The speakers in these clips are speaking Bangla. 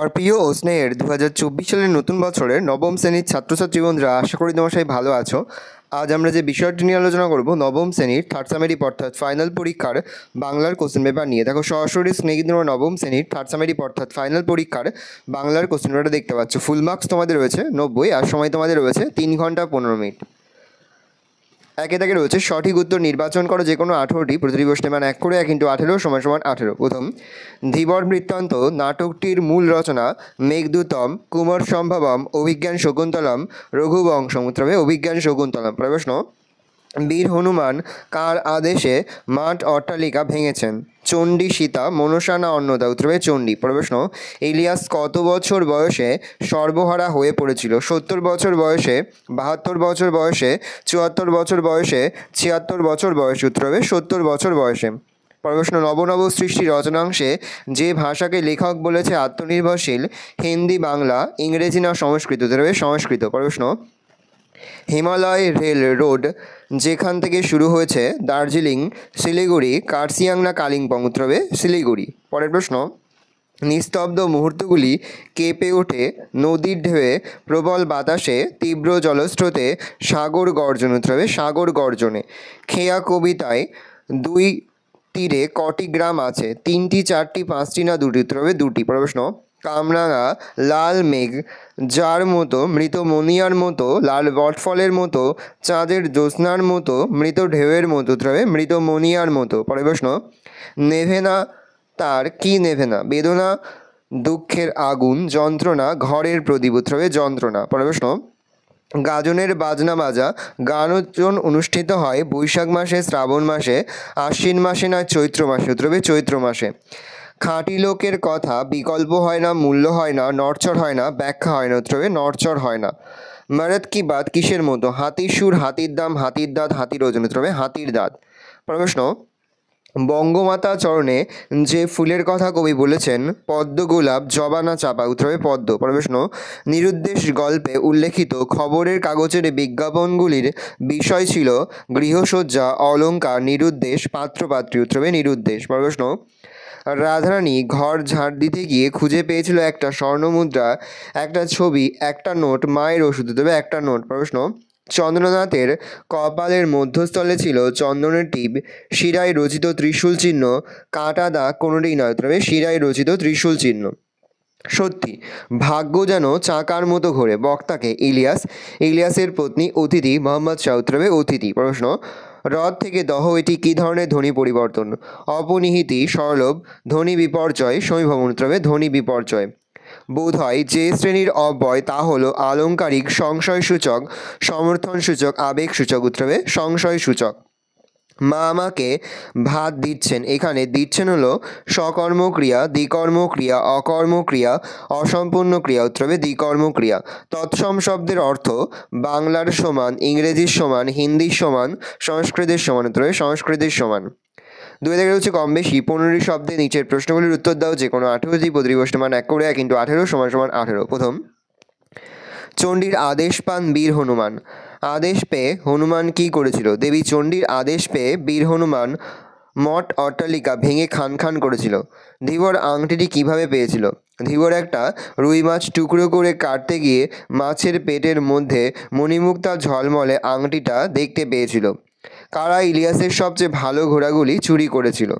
আমার প্রিয় ও স্নেহের 2024 সালের নতুন বছরের নবম শ্রেণীর ছাত্রছাত্রী বন্ধুরা, আশা করি তোমার সবাই ভালো আছো। আজ আমরা যে বিষয়টি নিয়ে আলোচনা করব নবম শ্রেণীর থার্ড সামেটিভ অর্থাৎ ফাইনাল পরীক্ষার বাংলার কোশ্চেন পেপার নিয়ে। দেখো সরাসরি স্ক্রিনে কিন্তু তোমরা নবম শ্রেণীর থার্ড সামেটিভ অর্থাৎ ফাইনাল পরীক্ষার বাংলার কোশ্চেন পেপারটা দেখতে পাচ্ছ। ফুল মার্কস তোমাদের রয়েছে 90 আর সময় তোমাদের রয়েছে 3 ঘন্টা 15 মিনিট। একে দাগে রয়েছে সঠিক উত্তর নির্বাচন করো যে কোনো 18টি, প্রতিটি প্রশ্নে মান 1 করে 1 × 18 = 18। প্রথম, ধীবর বৃত্তান্ত নাটকটির মূল রচনা মেঘদূতম, কুমার সম্ভবম, অভিজ্ঞান শকুন্তলম, রঘুবংশম। উত্তর অভিজ্ঞান শকুন্তলম। প্রশ্ন, বীর হনুমান কার আদেশে মাঠ অট্টালিকা ভেঙেছেন? চণ্ডী, সীতা, মনসা না অন্নদা? উত্তর চণ্ডী। প্রশ্ন, ইলিয়াস কত বছর বয়সে সর্বহারা হয়ে পড়েছিল? 70 বছর বয়সে, 72 বছর বয়সে, 74 বছর বয়সে, 76 বছর বয়সে? উত্তর হবে 70 বছর বয়সে। প্রশ্ন, নব সৃষ্টি রচনাংশে যে ভাষাকে লেখক বলেছে আত্মনির্ভরশীল, হিন্দি, বাংলা, ইংরেজি না সংস্কৃত? উত্তর হবে সংস্কৃত। প্রশ্ন, হিমালয় রেল রোড যেখান থেকে শুরু হয়েছে দার্জিলিং, শিলিগুড়ি, কার্সিয়াং না কালিম্পং? উত্তর হবে শিলিগুড়ি। পরের প্রশ্ন, নিস্তব্ধ মুহূর্তগুলি কেঁপে ওঠে নদীর ঢেউয়ে, প্রবল বাতাসে, তীব্র জলস্রোতে, সাগর গর্জন? উত্তর হবে সাগর গর্জনে। খেয়া কবিতায় 2 তীরে কটি গ্রাম আছে? 3টি, 4টি, 5টি না 2টি? উত্তর হবে 2টি। প্রশ্ন, কামরাঙা লাল মেঘ যার মতো, মৃত মনিয়ার মতো, লাল বটফলের মতো, চাঁদের জ্যোৎস্নার মতো, মৃত ঢেউয়ের মতো? উত্তর হবে মৃত মনিয়ার মতো। পরের প্রশ্ন, নেভে না তার কি নেভে না? বেদনা, দুঃখের আগুন, যন্ত্রণা, ঘরের প্রদীপ? উত্তর হবে যন্ত্রণা। পরের প্রশ্ন, গাজনের বাজনা বাজা গানোজ্জন অনুষ্ঠিত হয় বৈশাখ মাসে, শ্রাবণ মাসে, আশ্বিন মাসে না চৈত্র মাসে? উত্তর হবে চৈত্র মাসে। খাঁটি লোকের কথা বিকল্প হয় না, মূল্য হয় না, নড়চড় হয় না, ব্যাখ্যা হয় না? উত্তর হবে নড়চড় হয় না। মরদ কি বাত কিসের মতো? হাতির সুর, হাতির দাম, হাতির দাঁত, হাতির ওজন? উত্তর হবে হাতির দাঁত। প্রশ্ন, বঙ্গমাতা চরণে যে ফুলের কথা কবি বলেছেন পদ্ম, গোলাপ, জবা না চাপা? উত্তর হবে পদ্ম। প্রশ্ন, নিরুদ্দেশ গল্পে উল্লেখিত খবরের কাগজের বিজ্ঞাপনগুলির বিষয় ছিল গৃহসজ্জা, অলংকার, নিরুদ্দেশ, পাত্রপাত্রী? উত্তর হবে নিরুদ্দেশ। প্রশ্ন, রাধারানী ঘর ঝাড় দিতে গিয়ে খুঁজে পেয়েছিল একটা স্বর্ণমুদ্রা, একটা ছবি, একটা নোট, মায়ের ওষুধ? উত্তর হবে একটা নোট। প্রশ্ন, চন্দ্রনাথের কপালের মধ্যস্থলে ছিল চন্দনের টিপ, শিরায় রচিত ত্রিশূল চিহ্ন, কাঁটা দাগ কোনোটিই নয়? উত্তর হবে শিরায় রচিত ত্রিশূল চিহ্ন। সত্যি ভাগ্য যেন চাকার মতো ঘোরে, বক্তাকে? ইলিয়াস, ইলিয়াসের পত্নী অতিথি, মোহাম্মদ শাহ? উত্তর হবে অতিথি। প্রশ্ন, হ্রদ থেকে দহ এটি কী ধরনের ধ্বনি পরিবর্তন? অপনিহিতি, সরলোভ, ধ্বনি বিপর্যয়, সমীভবন? উত্তর হবে ধ্বনি বিপর্যয়। বোধ হয় যে শ্রেণীর অব্যয় তা হলো আলংকারিক, সংশয়সূচক, সমর্থনসূচক, আবেগসূচক? উত্তর হবে সংশয়সূচক। মা আমাকে ভাত দিচ্ছেন, এখানে দিচ্ছেন হলো সকর্মক্রিয়া, দ্বিকর্মক্রিয়া, অকর্মক্রিয়া, অসম্পূর্ণ ক্রিয়া? উত্তর হবে দ্বিকর্মক্রিয়া। তৎসম শব্দের অর্থ বাংলার সমান, ইংরেজির সমান, হিন্দির সমান, সংস্কৃতের সমান? উত্তর হবে সংস্কৃতের সমান। 2 থেকে হচ্ছে কম বেশি 15টি শব্দে নিচের প্রশ্নগুলির উত্তর দাও যে কোনো 18টি, প্রতিটি প্রশ্নের মান 1 করে 1 × 18 = 18। প্রথম, চণ্ডীর আদেশ পান বীর হনুমান। আদেশ পেয়ে হনুমান কি করেছিল? দেবী চণ্ডীর আদেশ পেয়ে বীর হনুমান মঠ অট্টালিকা ভেঙে খান খান করেছিল। ধীবর আংটিটি কিভাবে পেয়েছিল? ধীবর একটা রুই মাছ টুকরো করে কাটতে গিয়ে মাছের পেটের মধ্যে মণিমুক্তা ঝলমলে আংটিটা দেখতে পেয়েছিল। কারা ইলিয়াসের সবচেয়ে ভালো ঘোড়াগুলি চুরি করেছিল?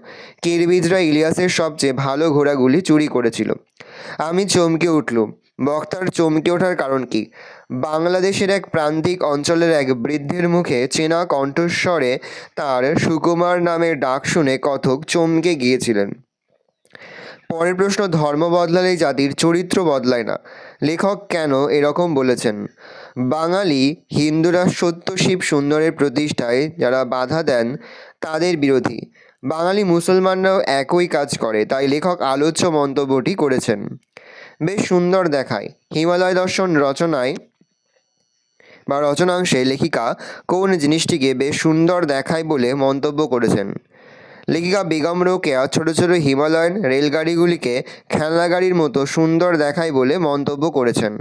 কিরবিজরা ইলিয়াসের সবচেয়ে ভালো ঘোড়াগুলি চুরি করেছিল। আমি চমকে উঠলুম। বক্তার চমকে ওঠার কারণ কি? বাংলাদেশের এক প্রান্তিক অঞ্চলের এক বৃদ্ধের মুখে চেনা কণ্ঠস্বরে তার সুকুমার নামের ডাক শুনে কথক চমকে গিয়েছিলেন। পরের প্রশ্ন, ধর্ম বদলালে জাতির চরিত্র বদলায় না। লেখক কেন এরকম বলেছেন? বাঙালি হিন্দুরা সত্য শিব সুন্দরের প্রতিষ্ঠায় যারা বাধা দেন তাদের বিরোধী। বাঙালি মুসলমানরাও একই কাজ করে, তাই লেখক আলোচ্য মন্তব্যটি করেছেন। বেশ সুন্দর দেখায় হিমালয় দর্শন রচনায় বা রচনাংশে লেখিকা কোন জিনিসটিকে বেশ সুন্দর দেখায় বলে মন্তব্য করেছেন? লেখিকা বেগম রোকেয়া ছোট ছোট হিমালয়ান রেলগাড়িগুলিকে খেলনা গাড়ির মতো সুন্দর দেখায় বলে মন্তব্য করেছেন।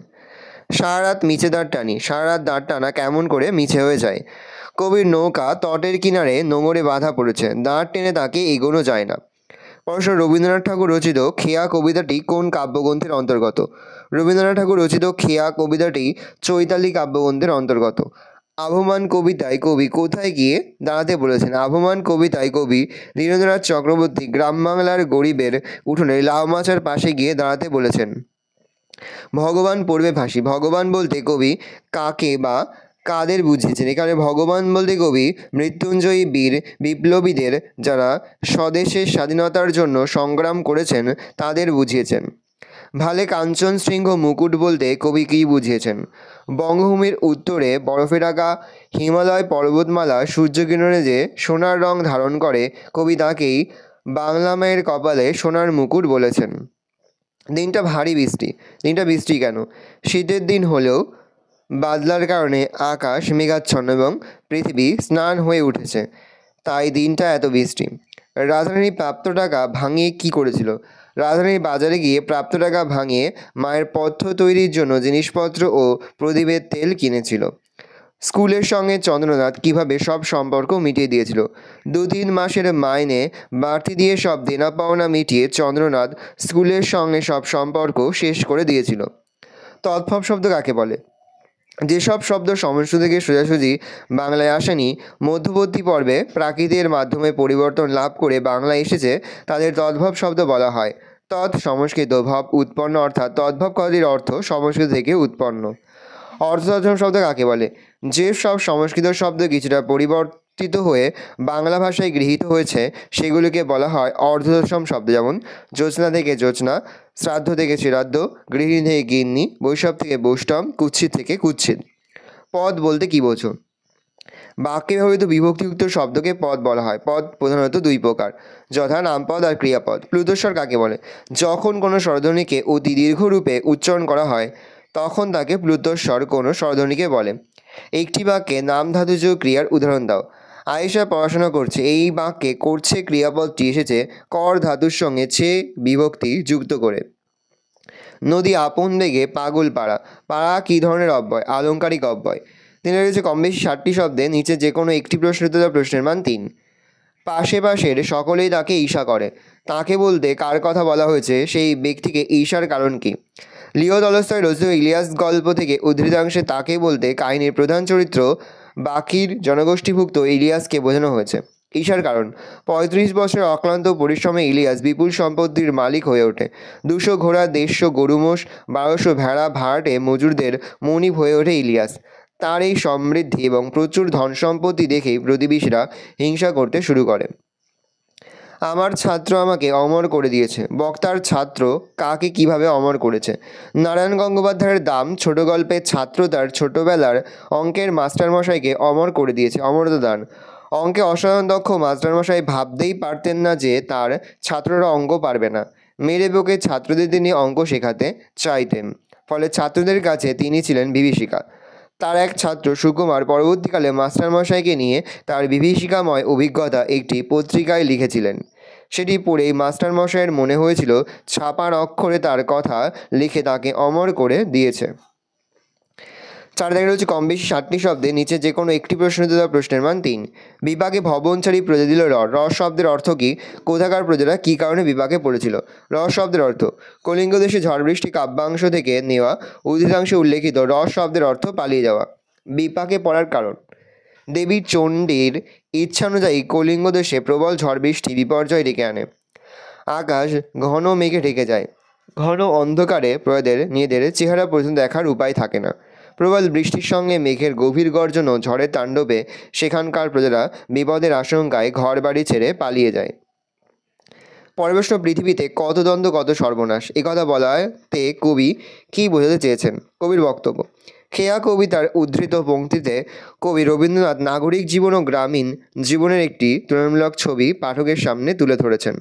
সারা রাত মিছে দাঁড় টানি, সারা রাত দাঁড় টানা কেমন করে মিছে হয়ে যায়? কবির নৌকা তটের কিনারে নোঙরে বাঁধা পড়েছে, দাঁড় টেনে তাকে এগোনো যায় না। প্রশ্ন, রবীন্দ্রনাথ ঠাকুর রচিত খেয়া কবিতাটি কোন কাব্যগ্রন্থের অন্তর্গত? রবীন্দ্রনাথ ঠাকুর রচিত খেয়া কবিতাটি চৈতালি কাব্যগ্রন্থের অন্তর্গত। আবহমান কবিতায় কবি কোথায় গিয়ে দাঁড়াতে বলেছেন? আবহমান কবিতায় কবি ধীরেন্দ্রনাথ চক্রবর্তী গ্রাম বাংলার গরিবের উঠোনে লাউ মাচার পাশে গিয়ে দাঁড়াতে বলেছেন। ভগবান পড়বে ফাঁসি, ভগবান বলতে কবি কাকে বা কাদের বুঝিয়েছেন? এখানে ভগবান বলতে কবি মৃত্যুঞ্জয়ী বীর বিপ্লবীদের, যারা স্বদেশের স্বাধীনতার জন্য সংগ্রাম করেছেন, তাদের বুঝিয়েছেন। ভালে কাঞ্চন শৃঙ্গ মুকুট বলতে কবি কী বুঝিয়েছেন? বঙ্গভূমির উত্তরে বরফে ঢাকা হিমালয় পর্বতমালা সূর্যকিরণে যে সোনার রং ধারণ করে, কবি তাকেই বাংলা মায়ের কপালে সোনার মুকুট বলেছেন। দিনটা ভারী বৃষ্টি। দিনটা বৃষ্টি কেন? শীতের দিন হলেও বাদলার কারণে আকাশ মেঘাচ্ছন্ন এবং পৃথিবী স্নান হয়ে উঠেছে, তাই দিনটা এত বৃষ্টি। রাজধানী প্রাপ্ত টাকা ভাঙিয়ে কি করেছিল? রাজধানীর বাজারে গিয়ে প্রাপ্ত টাকা ভাঙিয়ে মায়ের পথ্য তৈরির জন্য জিনিসপত্র ও প্রদীপের তেল কিনেছিল। স্কুলের সঙ্গে চন্দ্রনাথ কিভাবে সব সম্পর্ক মিটিয়ে দিয়েছিল? 2-3 মাসের মাইনে বাড়তি দিয়ে সব দেনা পাওনা মিটিয়ে চন্দ্রনাথ স্কুলের সঙ্গে সব সম্পর্ক শেষ করে দিয়েছিল। তৎভব শব্দ কাকে বলে? যেসব শব্দ সংস্কৃত থেকে সোজাসুজি বাংলায় আসেনি, মধ্যবর্তী পর্বে প্রাকৃতের মাধ্যমে পরিবর্তন লাভ করে বাংলায় এসেছে, তাদের তদ্ভব শব্দ বলা হয়। তৎ সংস্কৃত, ভব উৎপন্ন, অর্থাৎ তদ্ভব কথাটির অর্থ সংস্কৃত থেকে উৎপন্ন। অর্থতৎসম শব্দ কাকে বলে? যে সব সংস্কৃত শব্দ কিছুটা পরিবর্তিত হয়ে বাংলা ভাষায় গৃহীত হয়েছে, সেগুলিকে বলা হয় অর্ধতৎসম শব্দ। যেমন জ্যোৎস্না থেকে জ্যোৎস্না, শ্রাদ্ধ থেকে শ্রাদ্ধ, গৃহিণী থেকে গিন্নি, বৈষ্ণব থেকে বৈষ্ণব, কুৎসিত থেকে কুৎসিত। পদ বলতে কী বোঝো? বাক্যে ব্যবহৃত বিভক্তিযুক্ত শব্দকে পদ বলা হয়। পদ প্রধানত 2 প্রকার, যথা নামপদ আর ক্রিয়াপদ। প্লুতস্বর কাকে বলে? যখন কোনো স্বরধ্বনিকে অতি দীর্ঘ রূপে উচ্চারণ করা হয়, তখন তাকে প্লুতস্বর কোনো স্বরধ্বনিকে বলে। একটি বাক্যে নাম ধাতুজ ক্রিয়ার উদাহরণ দাও। আয়েশা পড়াশোনা করছে, এই বাক্যে করছে ক্রিয়াপদটি এসেছে কর ধাতুর সঙ্গে ছে বিভক্তি যুক্ত করে। নদী আপন বেগে পাগল পাড়া। পাড়া কী ধরনের অব্যয়? আলংকারিক অব্যয়। তিনি রয়েছে কম বেশি 60টি শব্দে, নিচে যে কোনো একটি প্রশ্নের উত্তর দাও। প্রশ্নের মান 3। পাশে পাশের সকলেই তাকে ঈর্ষা করে। তাকে বলতে কার কথা বলা হয়েছে? সেই ব্যক্তিকে ঈর্ষার কারণ কি? লিও তলস্তয় রচিত ইলিয়াস গল্প থেকে উদ্ধৃতাংশে তাকে বলতে কাহিনীর প্রধান চরিত্র বাকির জনগোষ্ঠীভুক্ত ইলিয়াসকে বোঝানো হয়েছে। ঈর্ষার কারণ: 35 বছরের অক্লান্ত পরিশ্রমে ইলিয়াস বিপুল সম্পত্তির মালিক হয়ে ওঠে। 200 ঘোড়া, 150 গরুমোষ, 1200 ভেড়া ভাড়াটে মজুরদের মনিব হয়ে ওঠে ইলিয়াস। তার এই সমৃদ্ধি এবং প্রচুর ধন সম্পত্তি দেখেই প্রতিবেশীরা হিংসা করতে শুরু করে। আমার ছাত্র আমাকে অমর করে দিয়েছে। বক্তার ছাত্র কাকে কিভাবে অমর করেছে? নারায়ণ গঙ্গোপাধ্যায়ের দাম ছোট গল্পের ছাত্র তার ছোটবেলার অঙ্কের মাস্টারমশাইকে অমর করে দিয়েছে। অমরতা দান: অঙ্কে অসাধারণ দক্ষ মাস্টারমশাই ভাবতেই পারতেন না যে তার ছাত্ররা অঙ্ক পারবে না। মেরে বকে ছাত্রদের তিনি অঙ্ক শেখাতে চাইতেন, ফলে ছাত্রদের কাছে তিনি ছিলেন বিভীষিকা। তার এক ছাত্র সুকুমার পরবর্তীকালে মাস্টারমশাইকে নিয়ে তার বিভীষিকাময় অভিজ্ঞতা একটি পত্রিকায় লিখেছিলেন। সেটি পড়েই মাস্টারমশাইয়ের মনে হয়েছিল ছাপার অক্ষরে তার কথা লিখে তাকে অমর করে দিয়েছে। 4 দেখা রয়েছে কম বেশি 60টি শব্দে, নিচে যে কোনো একটি প্রশ্নের উত্তর দাও। প্রশ্নের মান 3। বিপাকে ভবনচারী প্রজা দিল রথ। রথ শব্দের অর্থ কী? কোথাকার প্রজারা কী কারণে বিপাকে পড়েছিল? রথ শব্দের অর্থ: কলিঙ্গ দেশে ঝড় বৃষ্টি কাব্যাংশ থেকে নেওয়া উদ্ধৃতাংশে উল্লেখিত রথ শব্দের অর্থ পালিয়ে যাওয়া। বিপাকে পড়ার কারণ: দেবী চণ্ডীর ইচ্ছানুযায়ী কলিঙ্গ দেশে প্রবল ঝড় বৃষ্টি বিপর্যয় ডেকে আনে। আকাশ ঘন মেঘে ঢেকে যায়। ঘন অন্ধকারে প্রজাদের নিজেদের চেহারা পর্যন্ত দেখার উপায় থাকে না। প্রবল বৃষ্টির সঙ্গে মেঘের গভীর গর্জন ও ঝড়ের তাণ্ডবে সেখানকার প্রজারা বিপদের আশঙ্কায় ঘর বাড়ি ছেড়ে পালিয়ে যায়। পরবেষ্ট পৃথিবীতে কত দ্বন্দ্ব কত সর্বনাশ, একথা বলাতে কবি কী বোঝাতে চেয়েছেন? কবির বক্তব্য: খেয়া কবিতার উদ্ধৃত পংক্তিতে কবি রবীন্দ্রনাথ নাগরিক জীবন ও গ্রামীণ জীবনের একটি তুলনামূলক ছবি পাঠকের সামনে তুলে ধরেছেন।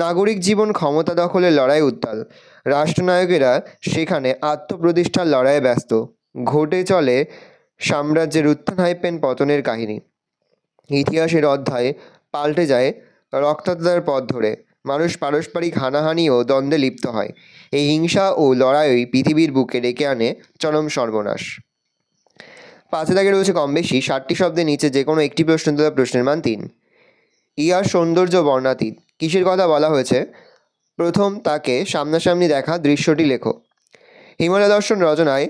নাগরিক জীবন ক্ষমতা দখলের লড়াই উত্তাল। রাষ্ট্রনায়কেরা সেখানে আত্মপ্রতিষ্ঠার লড়াইয়ে ব্যস্ত। ঘটে চলে সাম্রাজ্যের উত্থান হাইপেন পতনের কাহিনী। ইতিহাসের অধ্যায় পাল্টে যায় রক্তাক্ততার পথ ধরে। মানুষ পারস্পরিক হানাহানি ও দ্বন্দ্বে লিপ্ত হয়। এই হিংসা ও লড়াইই পৃথিবীর বুকে ডেকে আনে চরম সর্বনাশ। 5 দাগে রয়েছে কম বেশি 60টি শব্দের, নিচে যে কোনো একটি প্রশ্ন দেওয়া। প্রশ্নের মান 3। ইহার সৌন্দর্য বর্ণাতীত। কিসের কথা বলা হয়েছে? প্রথম তাকে সামনাসামনি দেখা দৃশ্যটি লেখো। হিমালয় দর্শন রচনায়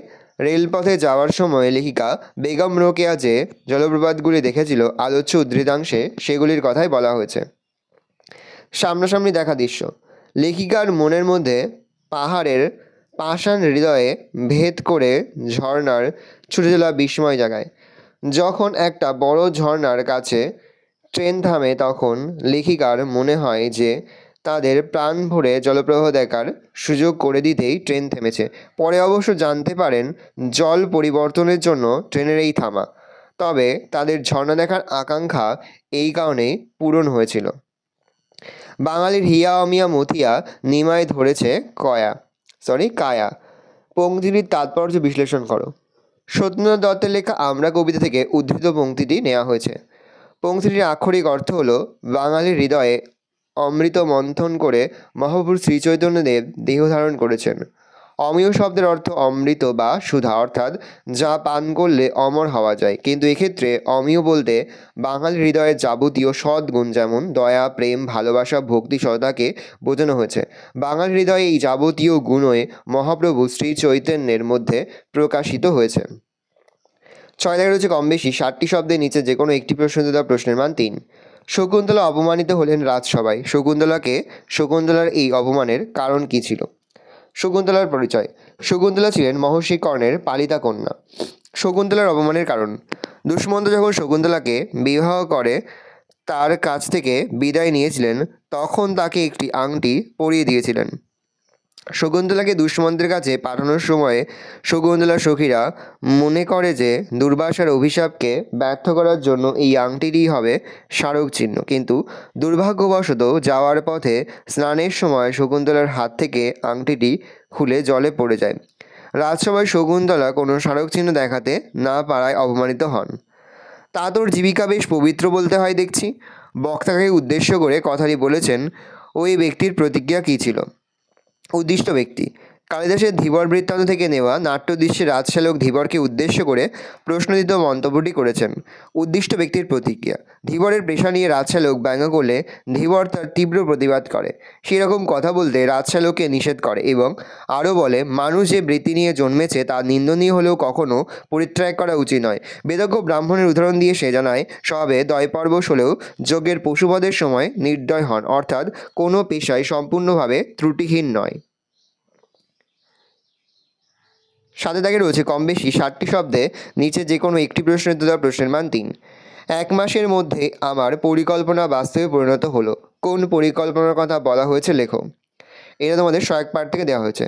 রেলপথে যাওয়ার সময় লেখিকা বেগম রোকেয়া যে জলপ্রপাতগুলি দেখেছিল আলোচ্য উদ্ধৃতাংশে সেগুলির কথাই বলা হয়েছে। সামনাসামনি দেখা দৃশ্য। লেখিকার মনের মধ্যে পাহাড়ের পাষাণ হৃদয়ে ভেদ করে ঝর্ণার ছুটে চলা বিস্ময় জাগায়। যখন একটা বড় ঝর্ণার কাছে ট্রেন থামে তখন লেখিকার মনে হয় যে তাদের প্রাণ ভরে জলপ্রবাহ দেখার সুযোগ করে দিতেই ট্রেন থেমেছে। পরে অবশ্য জানতে পারেন জল পরিবর্তনের জন্য ট্রেনের এই থামা। তবে তাদের ঝর্ণা দেখার আকাঙ্ক্ষা এই কারণেই পূরণ হয়েছিল। বাঙালির হিয়া অমিয়া মথিয়া নিমায় ধরেছে কায়া। পংক্তিটির তাৎপর্য বিশ্লেষণ করো। সত্যেন্দ্রনাথ দত্তের লেখা আমরা কবিতা থেকে উদ্ধৃত পংক্তিটি নেওয়া হয়েছে। পংক্তিটির আক্ষরিক অর্থ হলো, বাঙালির হৃদয়ে অমৃত মন্থন করে মহাপ্রভু শ্রীচৈতন্যদেব দেহ ধারণ করেছেন। অমিয় শব্দের অর্থ অমৃত বা সুধা, অর্থাৎ যা পান করলে অমর হওয়া যায়। কিন্তু এক্ষেত্রে অমিয় বলতে বাঙালির হৃদয়ের যাবতীয় সদ্গুণ যেমন দয়া, প্রেম, ভালোবাসা, ভক্তি, সততাকে বোঝানো হয়েছে। বাঙালির হৃদয়ে এই যাবতীয় গুণই মহাপ্রভু শ্রী চৈতন্যের মধ্যে প্রকাশিত হয়েছে। 6 দাগে রয়েছে কম বেশি 60টি শব্দের নিচে যে কোনো একটি প্রশ্ন দেওয়া প্রশ্নের মান 3। শকুন্তলা অপমানিত হলেন রাজসভায়। শকুন্তলার এই অপমানের কারণ কি ছিল? শকুন্তলার পরিচয়। শকুন্তলা ছিলেন মহর্ষি কর্ণের পালিতা কন্যা। শকুন্তলার অপমানের কারণ। দুষ্মন্ত যখন শকুন্তলাকে বিবাহ করে তার কাছ থেকে বিদায় নিয়েছিলেন তখন তাকে একটি আংটি পরিয়ে দিয়েছিলেন। শকুন্তলাকে দুষ্মন্তের কাছে পাঠানোর সময়ে শকুন্তলার সখীরা মনে করে যে দুর্বাসার অভিশাপকে ব্যর্থ করার জন্য এই আংটিটিই হবে স্মারক চিহ্ন। কিন্তু দুর্ভাগ্যবশত যাওয়ার পথে স্নানের সময় শকুন্তলার হাত থেকে আংটিটি খুলে জলে পড়ে যায়। রাজসভায় শকুন্তলা কোনো স্মারক চিহ্ন দেখাতে না পারায় অপমানিত হন। তা তোর জীবিকা বেশ পবিত্র বলতে হয় দেখছি। বক্তাকে উদ্দেশ্য করে কথাটি বলেছেন ওই ব্যক্তির প্রতিজ্ঞা কী ছিল? উদ্দিষ্ট ব্যক্তি। কালিদাসের ধীবর বৃত্তান্ত থেকে নেওয়া নাট্যদৃশ্যে রাজশালক ধীবরকে উদ্দেশ্য করে প্রশ্নদিত মন্তব্যটি করেছেন। উদ্দিষ্ট ব্যক্তির প্রতিক্রিয়া। ধীবরের পেশা নিয়ে রাজশালক ব্যঙ্গ করলে ধীবর তার তীব্র প্রতিবাদ করে। সেরকম কথা বলতে রাজশালককে নিষেধ করে এবং আরও বলে, মানুষ যে বৃত্তি নিয়ে জন্মেছে তা নিন্দনীয় হলেও কখনো পরিত্যাগ করা উচিত নয়। বেদজ্ঞ ব্রাহ্মণের উদাহরণ দিয়ে সে জানায়, স্বভাবে দয়পরবশ হলেও যজ্ঞের পশুবধের সময় নির্দয় হন, অর্থাৎ কোনো পেশায় সম্পূর্ণভাবে ত্রুটিহীন নয়। 7 দাগে রয়েছে কম বেশি 60টি শব্দে নিচে যে কোনো একটি প্রশ্নের দেওয়া প্রশ্নের মান 3। 1 মাসের মধ্যে আমার পরিকল্পনা বাস্তবে পরিণত হলো। কোন পরিকল্পনার কথা বলা হয়েছে লেখো। এটা তোমাদের সহায়ক পাঠ থেকে দেওয়া হয়েছে।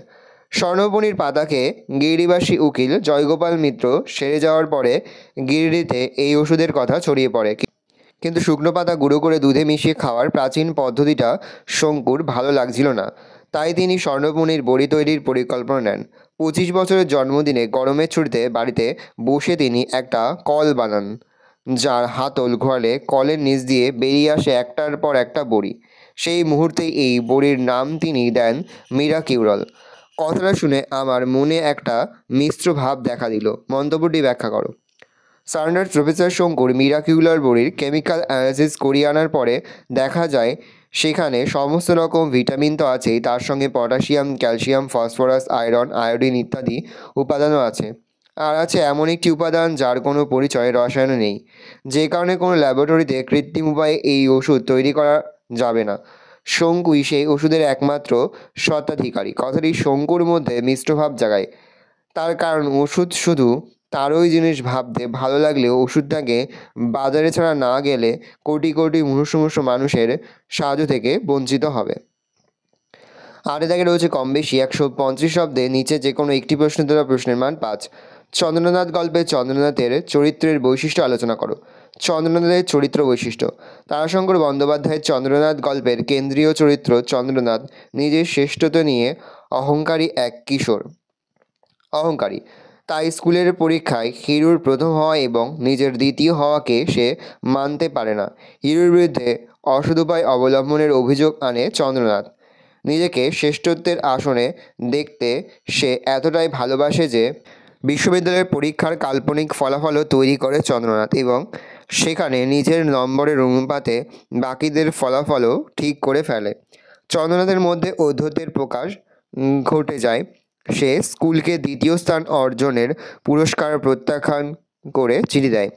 স্বর্ণপণির পাতাকে গিরিবাসী উকিল জয়গোপাল মিত্র সেরে যাওয়ার পরে গিরিডিতে এই ওষুধের কথা ছড়িয়ে পড়ে। কিন্তু শুকনো পাতা গুঁড়ো করে দুধে মিশিয়ে খাওয়ার প্রাচীন পদ্ধতিটা শঙ্কুর ভালো লাগছিল না। তাই তিনি স্বর্ণপণির বড়ি তৈরির পরিকল্পনা নেন। 25 বছরের জন্মদিনে গরমের ছুটিতে বাড়িতে বসে তিনি একটা কল বানান, যার হাতল ঘোরালে কলের নিচ দিয়ে বেরিয়ে আসে একটার পর একটা বড়ি। সেই মুহূর্তেই এই বড়ির নাম তিনি দেন মিরাকিউরল। কথাটা শুনে আমার মনে একটা মিশ্র ভাব দেখা দিল। মন্তব্যটি ব্যাখ্যা করো। স্যান্ডার্স প্রফেসর শঙ্কুর মিরাকিউলার বড়ির কেমিক্যাল অ্যানালিসিস করিয়ে আনার পরে দেখা যায় সেখানে সমস্ত রকম ভিটামিন তো আছেই, তার সঙ্গে potassium, calcium, phosphorus, iron, iodine ইত্যাদি উপাদানও আছে। আর আছে এমন একটি উপাদান যার কোনো পরিচয় রসায়নে নেই, যে কারণে কোনো ল্যাবরেটরিতে কৃত্রিম উপায়ে এই ওষুধ তৈরি করা যাবে না। শঙ্কুই সেই ওষুধের একমাত্র স্বত্বাধিকারী। কথাটি শঙ্কুর মধ্যে মিশ্রভাব জাগায়। তার কারণ ওষুধ শুধু তারই জিনিস ভাবতে ভালো লাগলেও ওষুধটাকে বাজারে ছাড়া না গেলে কোটি কোটি মুমূর্ষু মানুষের সাহায্য থেকে বঞ্চিত হবে। 8 দাগে রয়েছে কম বেশি 150 শব্দে নিচে যে কোনো একটি প্রশ্ন দেওয়া প্রশ্নের মান 5। চন্দ্রনাথ গল্পে চন্দ্রনাথের চরিত্রের বৈশিষ্ট্য আলোচনা করো। চন্দ্রনাথের চরিত্র বৈশিষ্ট্য। তারাশঙ্কর বন্দ্যোপাধ্যায়ের চন্দ্রনাথ গল্পের কেন্দ্রীয় চরিত্র চন্দ্রনাথ নিজের শ্রেষ্ঠত্ব নিয়ে অহংকারী এক কিশোর। অহংকারী, তাই স্কুলের পরীক্ষায় হিরুর প্রথম হওয়া এবং নিজের দ্বিতীয় হওয়াকে সে মানতে পারে না। হিরুর বিরুদ্ধে অসৎ উপায় অবলম্বনের অভিযোগ আনে চন্দ্রনাথ। নিজেকে শ্রেষ্ঠত্বের আসনে দেখতে সে এতটাই ভালোবাসে যে বিশ্ববিদ্যালয়ের পরীক্ষার কাল্পনিক ফলাফলও তৈরি করে চন্দ্রনাথ এবং সেখানে নিজের নম্বরের অনুপাতে বাকিদের ফলাফলও ঠিক করে ফেলে। চন্দ্রনাথের মধ্যে ঔদ্ধত্যের প্রকাশ ঘটে যায়। সে স্কুলকে দ্বিতীয় স্থান অর্জনের পুরস্কার প্রত্যাখ্যান করে চিঠি দেয়।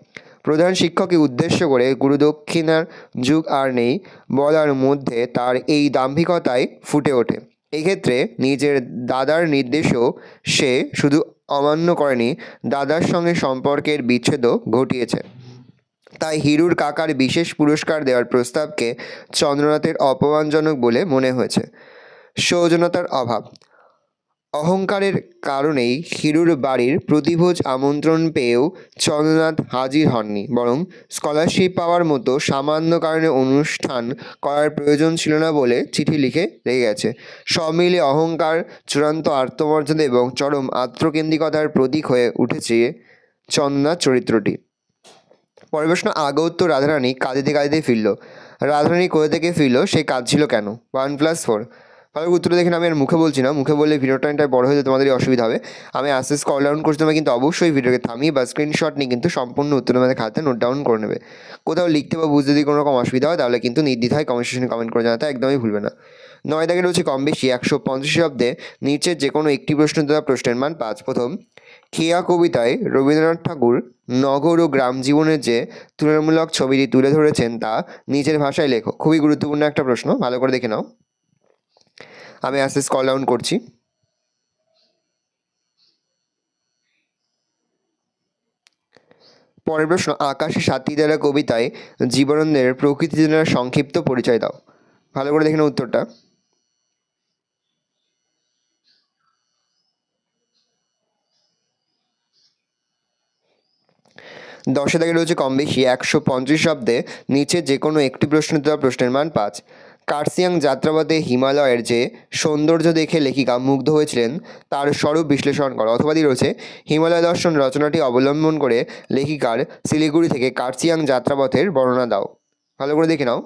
প্রধান শিক্ষককে উদ্দেশ্য করে গুরুদক্ষিণার যুগ আর নেই বলার মধ্যে তার এই দাম্ভিকতাই ফুটে ওঠে। এক্ষেত্রে নিজের দাদার নির্দেশও সে শুধু অমান্য করেনি, দাদার সঙ্গে সম্পর্কের বিচ্ছেদও ঘটিয়েছে। তাই হিরুর কাকার বিশেষ পুরস্কার দেওয়ার প্রস্তাবকে চন্দ্রনাথের অপমানজনক বলে মনে হয়েছে। সৌজন্যতার অভাব। অহংকারের কারণেই হিরুর বাড়ির প্রতিভোজ আমন্ত্রণ পেয়েও চন্দ্রনাথ হাজির হননি, বরং স্কলারশিপ পাওয়ার মতো সামান্য কারণে অনুষ্ঠান করার প্রয়োজন ছিল না বলে চিঠি লিখে রেখে গেছে। সব মিলিয়ে অহংকার, চূড়ান্ত আত্মমর্যাদা এবং চরম আত্মকেন্দ্রিকতার প্রতীক হয়ে উঠেছে চন্দ্রনাথ চরিত্রটি। পরের প্রশ্ন, আগত্য রাধারানী কাঁদিতে কাঁদিতে ফিরল। রাধারানী কোথা থেকে ফিরল, সে কাঁদছিল কেন? 1+4। ভালো উত্তরটা দেখেন, আমি আর মুখে বলছি না, মুখে বললে ভিডিও টাইমটা বড় হয়ে তোমাদেরই অসুবিধা হবে। আমি আস্তে আস্তে স্ক্রল ডাউন করছি, তোমরা কিন্তু অবশ্যই ভিডিওকে থামিয়ে বা স্ক্রিনশট নিয়ে কিন্তু সম্পূর্ণ উত্তর তোমাদের খাতে নোট ডাউন করে নেবে। কোথাও লিখতে বা বুঝতে যদি কোনো রকম অসুবিধা হয় তাহলে কিন্তু নির্দ্বিধায় কমেন্ট সেকশনে কমেন্ট করে জানাতে একদমই ভুলবে না। 9 দাগে রয়েছে কম বেশি 150 শব্দে নিচের যে কোনো একটি প্রশ্ন দেওয়া প্রশ্নের মান 5। প্রথম, খেয়া কবিতায় রবীন্দ্রনাথ ঠাকুর নগর ও গ্রাম জীবনের যে তুলনামূলক ছবিটি তুলে ধরেছেন তা নিজের ভাষায় লেখো। খুবই গুরুত্বপূর্ণ একটা প্রশ্ন, ভালো করে দেখে নাও। আমি আস্তে স্ক্রল ডাউন করছি। পরের প্রশ্ন, আকাশে সাতটি দ্বারা কবিতায় জীবনানন্দের প্রকৃতি চেতনার সংক্ষিপ্ত পরিচয় দাও। ভালো করে দেখে নাও উত্তরটা। 10 দাগে রয়েছে কম বেশি 150 শব্দে নিচে যে কোনো একটি প্রশ্ন দেওয়া প্রশ্নের মান 5। কার্সিয়াং যাত্রাপথে হিমালয়ের যে সৌন্দর্য দেখে লেখিকা মুগ্ধ হয়েছিলেন তার স্বরূপ বিশ্লেষণ করো। অথবা রয়েছে, হিমালয় দর্শন রচনাটি অবলম্বন করে লেখিকার শিলিগুড়ি থেকে কার্সিয়াং যাত্রাপথের বর্ণনা দাও। ভালো করে দেখে নাও,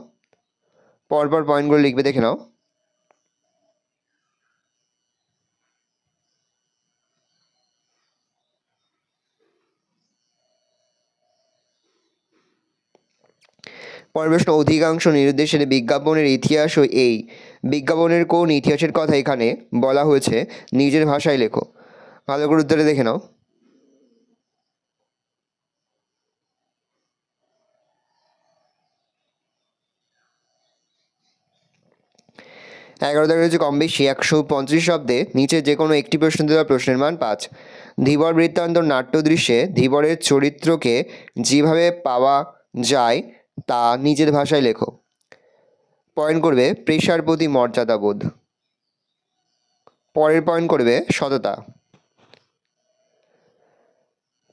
পরপর পয়েন্টগুলো লিখবে, দেখে নাও। পরের প্রশ্ন, অধিকাংশ নির্দেশের বিজ্ঞাপনের ইতিহাসও এই বিজ্ঞাপনের কোন ইতিহাসের কথা এখানে বলা হয়েছে, নিজের ভাষায় লেখো। ভালো করে উত্তরে দেখে নাও। 11 দাগে রয়েছে কম বেশি 150 শব্দে নিচে যে কোনো একটি প্রশ্ন দেওয়া প্রশ্নের মান 5। ধীবর বৃত্তান্ত নাট্যদৃশ্যে ধীবরের চরিত্রকে যেভাবে পাওয়া যায় তা নিজের ভাষায় লেখো। পয়েন্ট করবে পেশার প্রতি মর্যাদাবোধ। পরের পয়েন্ট করবে সততা।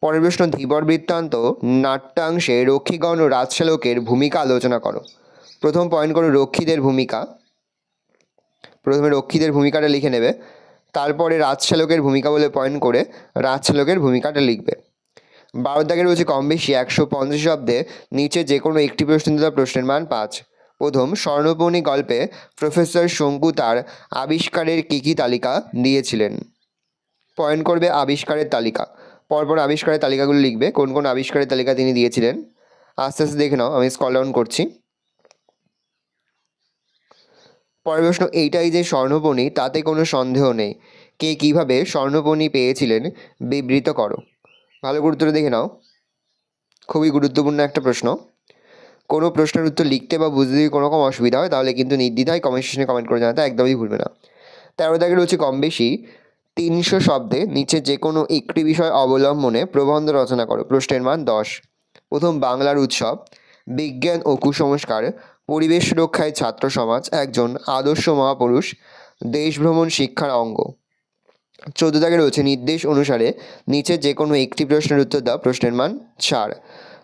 পরের প্রশ্ন, ধীবর বৃত্তান্ত নাট্যাংশে রক্ষীগণ ও রাজশ্যালকের ভূমিকা আলোচনা করো। প্রথম পয়েন্ট করো রক্ষীদের ভূমিকা। প্রথমে রক্ষীদের ভূমিকাটা লিখে নেবে, তারপরে রাজশ্যালকের ভূমিকা বলে পয়েন্ট করে রাজশ্যালকের ভূমিকাটা লিখবে। 12 দাগে রয়েছে কম বেশি 150 শব্দে নিচে যে কোনো একটি প্রশ্ন দেওয়া প্রশ্নের মান 5। প্রথম, স্বর্ণপৌনী গল্পে প্রফেসর শঙ্কু তার আবিষ্কারের কী তালিকা দিয়েছিলেন। পয়েন্ট করবে আবিষ্কারের তালিকা। পরপর আবিষ্কারের তালিকাগুলো লিখবে, কোন কোন আবিষ্কারের তালিকা তিনি দিয়েছিলেন। আস্তে আস্তে দেখে নাও, আমি স্ক্রল ডাউন করছি। পরের প্রশ্ন, এইটাই যে স্বর্ণপণি তাতে কোনো সন্দেহ নেই, কে কীভাবে স্বর্ণপণি পেয়েছিলেন বিবৃত করো। ভালো করে উত্তরে দেখে নাও, খুবই গুরুত্বপূর্ণ একটা প্রশ্ন। কোনো প্রশ্নের উত্তর লিখতে বা বুঝতে যদি কোনো রকম অসুবিধা হয় তাহলে কিন্তু নির্দ্বিধায় কমেন্ট সেকশনে কমেন্ট করে জানাতে একদমই ভুলবে না। 13 দাগে রয়েছে কম বেশি 300 শব্দে নিচে যে কোনো একটি বিষয় অবলম্বনে প্রবন্ধ রচনা করো। প্রশ্নের মান 10। প্রথম, বাংলার উৎসব, বিজ্ঞান ও কুসংস্কার, পরিবেশ রক্ষায় ছাত্র সমাজ, একজন আদর্শ মহাপুরুষ, দেশ ভ্রমণ শিক্ষার অঙ্গ। 14 দাগে রয়েছে নির্দেশ অনুসারে নিচে যে কোনো একটি প্রশ্নের উত্তর দাও। প্রশ্নের মান 4।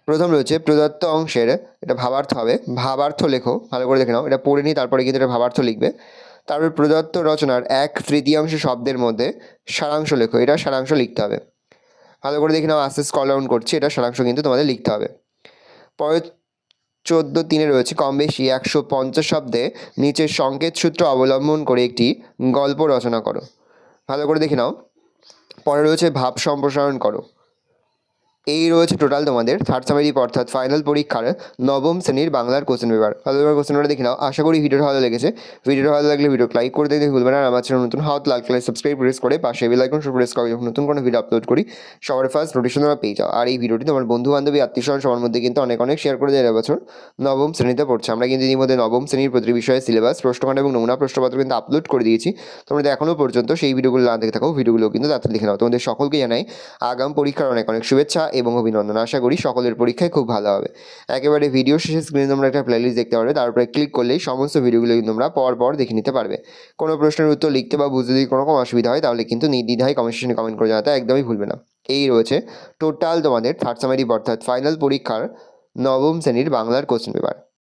প্রথম রয়েছে প্রদত্ত অংশের, এটা ভাবার্থ হবে, ভাবার্থ লেখো। ভালো করে দেখে নাও, এটা পড়ে নিই তারপরে কিন্তু এটা ভাবার্থ লিখবে। তারপর প্রদত্ত রচনার 1/3 শব্দের মধ্যে সারাংশ লেখো, এটা সারাংশ লিখতে হবে। ভালো করে দেখে নাও, আস্তে স্ক্রল ডাউন করছি, এটা সারাংশ কিন্তু তোমাদের লিখতে হবে। পরে 14-3 রয়েছে কম বেশি 150 শব্দে নিচের সংকেত সূত্র অবলম্বন করে একটি গল্প রচনা করো। ভালো করে দেখে নাও। পরে রয়েছে ভাব সম্প্রসারণ করো। এই রয়েছে টোটাল তোমাদের থার্ড সামারি অর্থাৎ ফাইনাল পরীক্ষার নবম শ্রেণীর বাংলার কোশ্চেন পেপার। ভালোভাবে কোশ্চেনটা দেখে নাও। আশা করি ভিডিওটা ভালো লেগেছে। ভিডিওটা ভালো লাগলে ভিডিও লাইক করে দিতে ভুলবে না। আর আমার চ্যানেল নতুন হাত লাল কালার সাবস্ক্রাইব প্রেস করে পাশে বেল আইকন প্রেস করে যখন নতুন কোনো ভিডিও আপলোড করি সবার ফার্স্ট নোটিফিকেশন তোমরা পেয়ে যাও। আর এই ভিডিওটি তোমার বন্ধু বান্ধবী আত্মীয়স্বজন সবার মধ্যে কিন্তু অনেক অনেক শেয়ার করে দেয়। এবছর নবম শ্রেণীতে পড়ছে। আমরা কিন্তু ইতিমধ্যে নবম শ্রেণীর প্রতিটি বিষয়ে সিলেবাস, প্রশ্নকাণ্ড এবং নমুনা প্রশ্নপত্র কিন্তু আপলোড করে দিয়েছি। তোমরা এখনও পর্যন্ত সেই ভিডিওগুলো না দেখে থাকো, ভিডিওগুলো কিন্তু তাড়াতাড়ি দেখে নাও। তোমাদের সকলকে জানাই আগাম পরীক্ষার অনেক অনেক শুভেচ্ছা এবং অভিনন্দন। আশা করি সকলের পরীক্ষায় খুব ভালো হবে। একেবারে ভিডিও শেষে স্ক্রিনে তোমরা একটা প্লেলিস্ট দেখতে পারবে, তার উপরে ক্লিক করলেই সমস্ত ভিডিওগুলো কিন্তু তোমরা পর দেখে নিতে পারবে। কোনো প্রশ্নের উত্তর লিখতে বা বুঝতে যদি কোনো রকম অসুবিধা হয় তাহলে কিন্তু নির্দ্বিধায় কমেন্ট সেকশনে কমেন্ট করে জানাতে একদমই ভুলবে না। এই রয়েছে টোটাল তোমাদের থার্ড সামারি অর্থাৎ ফাইনাল পরীক্ষার নবম শ্রেণীর বাংলার কোশ্চেন পেপার।